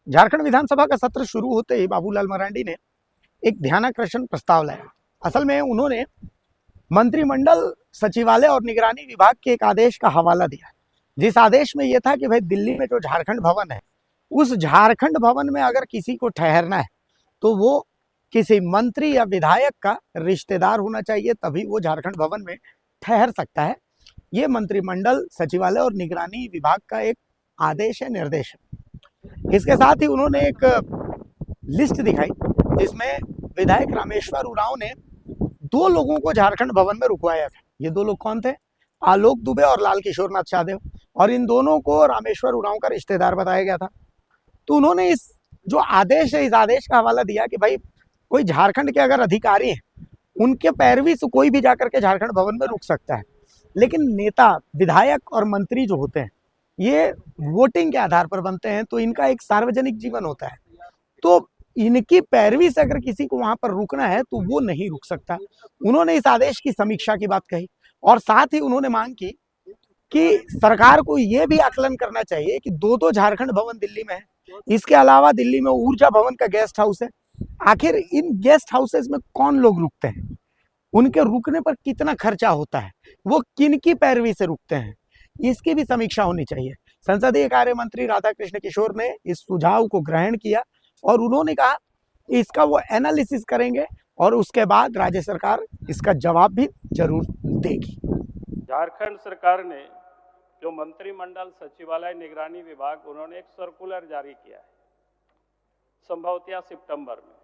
झारखंड विधानसभा का सत्र शुरू होते ही बाबूलाल मरांडी ने एक ध्यानाकर्षण प्रस्ताव लाया। असल में उन्होंने मंत्रिमंडल सचिवालय और निगरानी विभाग के एक आदेश का हवाला दिया, जिस आदेश में यह था कि भाई दिल्ली में जो झारखंड भवन है, उस झारखंड भवन में अगर किसी को ठहरना है तो वो किसी मंत्री या विधायक का रिश्तेदार होना चाहिए, तभी वो झारखंड भवन में ठहर सकता है। ये मंत्रिमंडल सचिवालय और निगरानी विभाग का एक आदेश है, निर्देश है। इसके साथ ही उन्होंने एक लिस्ट दिखाई जिसमें विधायक रामेश्वर उरांव ने दो लोगों को झारखंड भवन में रुकवाया था। ये दो लोग कौन थे? आलोक दुबे और लाल किशोर नाथ यादव। और इन दोनों को रामेश्वर उरांव का रिश्तेदार बताया गया था। तो उन्होंने इस जो आदेश है, इस आदेश का हवाला दिया कि भाई कोई झारखंड के अगर अधिकारी हैं, उनके पैरवी से कोई भी जाकर के झारखंड भवन में रुक सकता है। लेकिन नेता, विधायक और मंत्री जो होते हैं, ये वोटिंग के आधार पर बनते हैं, तो इनका एक सार्वजनिक जीवन होता है। तो इनकी पैरवी से अगर किसी को वहां पर रुकना है तो वो नहीं रुक सकता। उन्होंने इस आदेश की समीक्षा की बात कही और साथ ही उन्होंने मांग की कि सरकार को यह भी आकलन करना चाहिए कि दो झारखंड भवन दिल्ली में है। इसके अलावा दिल्ली में ऊर्जा भवन का गेस्ट हाउस है। आखिर इन गेस्ट हाउसेस में कौन लोग रुकते हैं, उनके रुकने पर कितना खर्चा होता है, वो किन की पैरवी से रुकते हैं, इसकी भी समीक्षा होनी चाहिए। संसदीय कार्य मंत्री राधाकृष्ण किशोर ने इस सुझाव को ग्रहण किया और उन्होंने कहा इसका वो एनालिसिस करेंगे और उसके बाद राज्य सरकार इसका जवाब भी जरूर देगी। झारखंड सरकार ने जो मंत्रिमंडल सचिवालय निगरानी विभाग, उन्होंने एक सर्कुलर जारी किया है संभवतः सितंबर में।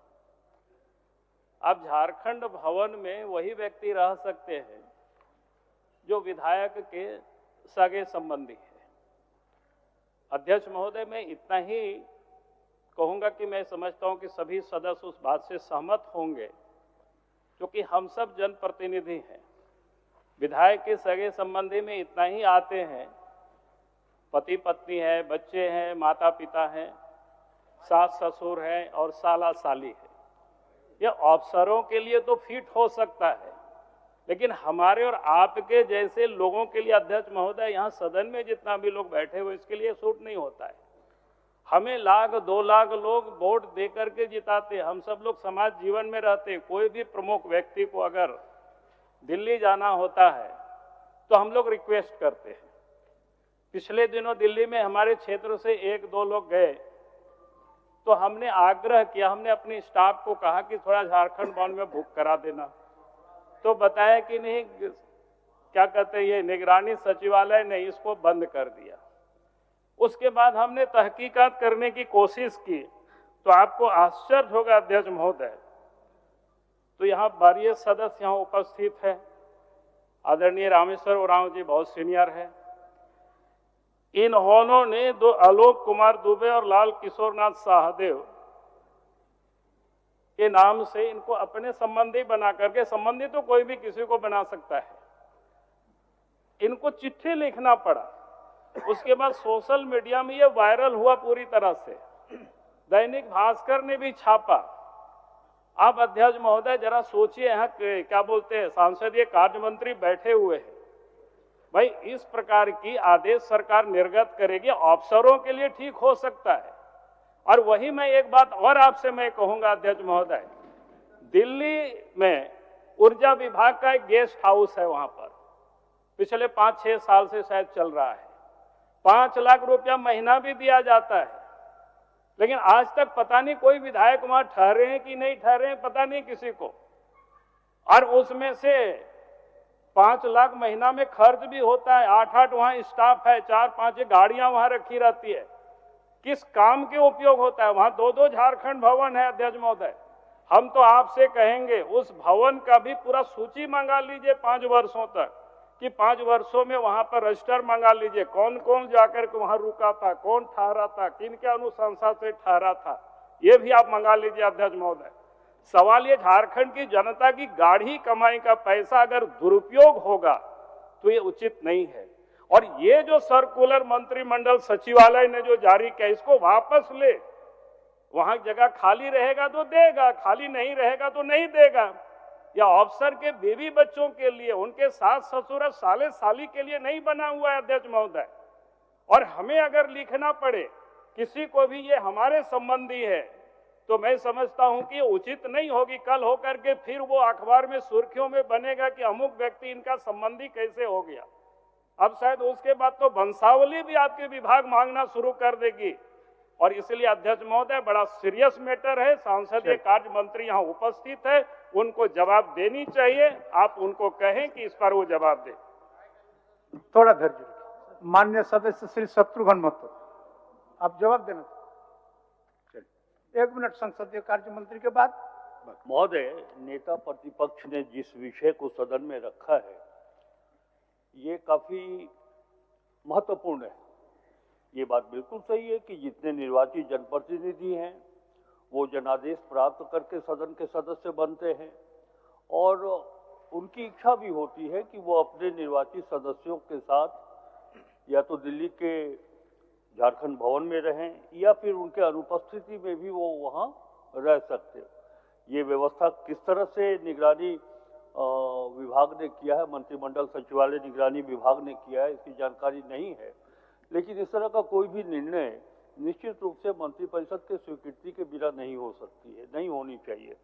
अब झारखंड भवन में वही व्यक्ति रह सकते हैं जो विधायक के सगे संबंधी है। अध्यक्ष महोदय, मैं इतना ही कहूंगा कि मैं समझता हूं कि सभी सदस्य उस बात से सहमत होंगे, क्योंकि हम सब जनप्रतिनिधि हैं। विधायक के सगे संबंधी में इतना ही आते हैं, पति पत्नी है, बच्चे हैं, माता पिता हैं, सास ससुर हैं और साला साली है। यह अफसरों के लिए तो फिट हो सकता है, लेकिन हमारे और आपके जैसे लोगों के लिए, अध्यक्ष महोदय, यहाँ सदन में जितना भी लोग बैठे हुए, इसके लिए सूट नहीं होता है। हमें 1-2 लाख लोग वोट दे करके जिताते, हम सब लोग समाज जीवन में रहते। कोई भी प्रमुख व्यक्ति को अगर दिल्ली जाना होता है तो हम लोग रिक्वेस्ट करते हैं। पिछले दिनों दिल्ली में हमारे क्षेत्र से 1-2 लोग गए तो हमने आग्रह किया, हमने अपनी स्टाफ को कहा कि थोड़ा झारखंड भवन में बुक करा देना। तो बताया कि नहीं, क्या कहते हैं, ये निगरानी सचिवालय ने इसको बंद कर दिया। उसके बाद हमने तहकीकात करने की कोशिश की तो आपको आश्चर्य होगा अध्यक्ष महोदय, तो यहाँ वरीय सदस्य यहाँ उपस्थित है, आदरणीय रामेश्वर उरांव जी बहुत सीनियर है। इन्होंने दो आलोक कुमार दुबे और लाल किशोर नाथ शाहदेव के नाम से इनको अपने संबंधी बना करके, संबंधी तो कोई भी किसी को बना सकता है, इनको चिट्ठी लिखना पड़ा। उसके बाद सोशल मीडिया में ये वायरल हुआ पूरी तरह से, दैनिक भास्कर ने भी छापा। आप अध्यक्ष महोदय जरा सोचिए, यहाँ क्या बोलते हैं, संसदीय कार्य मंत्री बैठे हुए हैं। भाई इस प्रकार की आदेश सरकार निर्गत करेगी, अफसरों के लिए ठीक हो सकता है। और वही मैं एक बात और आपसे मैं कहूंगा अध्यक्ष महोदय, दिल्ली में ऊर्जा विभाग का एक गेस्ट हाउस है, वहां पर पिछले 5-6 साल से शायद चल रहा है। 5 लाख रुपया महीना भी दिया जाता है, लेकिन आज तक पता नहीं कोई विधायक वहां ठहरे हैं कि नहीं ठहरे हैं, पता नहीं किसी को। और उसमें से 5 लाख महीना में खर्च भी होता है, 8-8 वहां स्टाफ है, 4-5 गाड़ियां वहां रखी रहती है। किस काम के उपयोग होता है? वहां 2-2 झारखंड भवन है अध्यक्ष महोदय। हम तो आपसे कहेंगे उस भवन का भी पूरा सूची मंगा लीजिए 5 वर्षों तक, कि 5 वर्षों में वहां पर रजिस्टर मंगा लीजिए, कौन कौन जाकर के वहां रुका था, कौन ठहरा था, किन के अनुशंसा से ठहरा था, ये भी आप मंगा लीजिए अध्यक्ष महोदय। सवाल ये, झारखंड की जनता की गाढ़ी कमाई का पैसा अगर दुरुपयोग होगा तो ये उचित नहीं है। और ये जो सर्कुलर मंत्रिमंडल सचिवालय ने जो जारी किया, इसको वापस ले। वहां जगह खाली रहेगा तो देगा, खाली नहीं रहेगा तो नहीं देगा। या अफसर के बीवी बच्चों के लिए, उनके सास ससुर साले साली के लिए नहीं बना हुआ है अध्यक्ष महोदय। और हमें अगर लिखना पड़े किसी को भी ये हमारे संबंधी है तो मैं समझता हूं कि उचित नहीं होगी कल होकर के फिर वो अखबार में सुर्खियों में बनेगा कि अमुक व्यक्ति इनका संबंधी कैसे हो गया। अब शायद उसके बाद तो वंशावली भी आपके विभाग मांगना शुरू कर देगी। और इसलिए अध्यक्ष महोदय, बड़ा सीरियस मैटर है, संसदीय कार्य मंत्री यहाँ उपस्थित है, उनको जवाब देनी चाहिए। आप उनको कहें कि इस पर वो जवाब दे। थोड़ा धैर्य रखिए। माननीय सदस्य श्री शत्रुघ्न महतो, आप जवाब देना। चलिए 1 मिनट संसदीय कार्य मंत्री के बाद। महोदय, नेता प्रतिपक्ष ने जिस विषय को सदन में रखा है ये काफी महत्वपूर्ण है। ये बात बिल्कुल सही है कि जितने निर्वाचित जनप्रतिनिधि हैं वो जनादेश प्राप्त करके सदन के सदस्य बनते हैं और उनकी इच्छा भी होती है कि वो अपने निर्वाचित सदस्यों के साथ या तो दिल्ली के झारखंड भवन में रहें या फिर उनके अनुपस्थिति में भी वो वहाँ रह सकते। ये व्यवस्था किस तरह से निगरानी विभाग ने किया है, मंत्रिमंडल सचिवालय निगरानी विभाग ने किया है, इसकी जानकारी नहीं है। लेकिन इस तरह का कोई भी निर्णय निश्चित रूप से मंत्रिपरिषद के स्वीकृति के बिना नहीं हो सकती है, नहीं होनी चाहिए।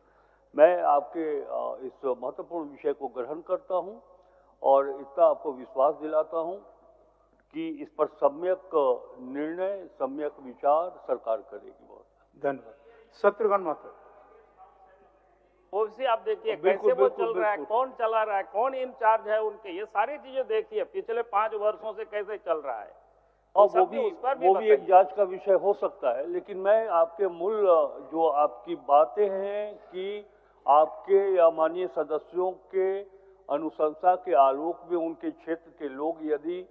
मैं आपके इस महत्वपूर्ण विषय को ग्रहण करता हूं और इतना आपको विश्वास दिलाता हूं कि इस पर सम्यक निर्णय, सम्यक विचार सरकार करेगी। बहुत धन्यवाद। शत्रुघ्न महतो, ओबीसी आप देखिए कैसे वो चल रहा है, कौन चला रहा है, कौन इंचार्ज है उनके, ये सारी चीजें देखिए पिछले 5 वर्षों से कैसे चल रहा है। और वो भी एक जांच का विषय हो सकता है। लेकिन मैं आपके मूल जो आपकी बातें हैं कि आपके या माननीय सदस्यों के अनुशंसा के आलोक में उनके क्षेत्र के लोग यदि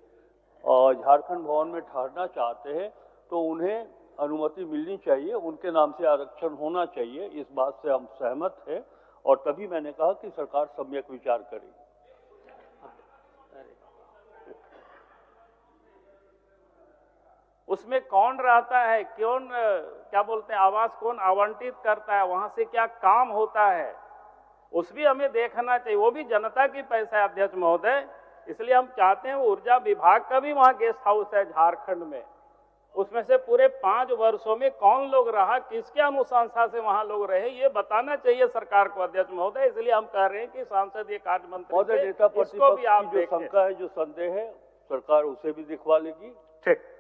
झारखंड भवन में ठहरना चाहते हैं तो उन्हें अनुमति मिलनी चाहिए, उनके नाम से आरक्षण होना चाहिए। इस बात से हम सहमत हैं और तभी मैंने कहा कि सरकार सम्यक विचार करेगी। उसमें कौन रहता है, कौन क्या बोलते हैं आवास कौन आवंटित करता है, वहां से क्या काम होता है, उस भी हमें देखना चाहिए। वो भी जनता की पैसा है अध्यक्ष महोदय। इसलिए हम चाहते हैं ऊर्जा विभाग का भी वहां गेस्ट हाउस है झारखंड में, उसमें से पूरे 5 वर्षों में कौन लोग रहा, किसके अनुशंसा से वहां लोग रहे, ये बताना चाहिए सरकार को अध्यक्ष महोदय। इसलिए हम कह रहे हैं कि सांसदीय कार्य मंत्री नेता प्रतिपक्ष की जो शंका है, जो संदेह है, सरकार उसे भी दिखवा लेगी। ठीक।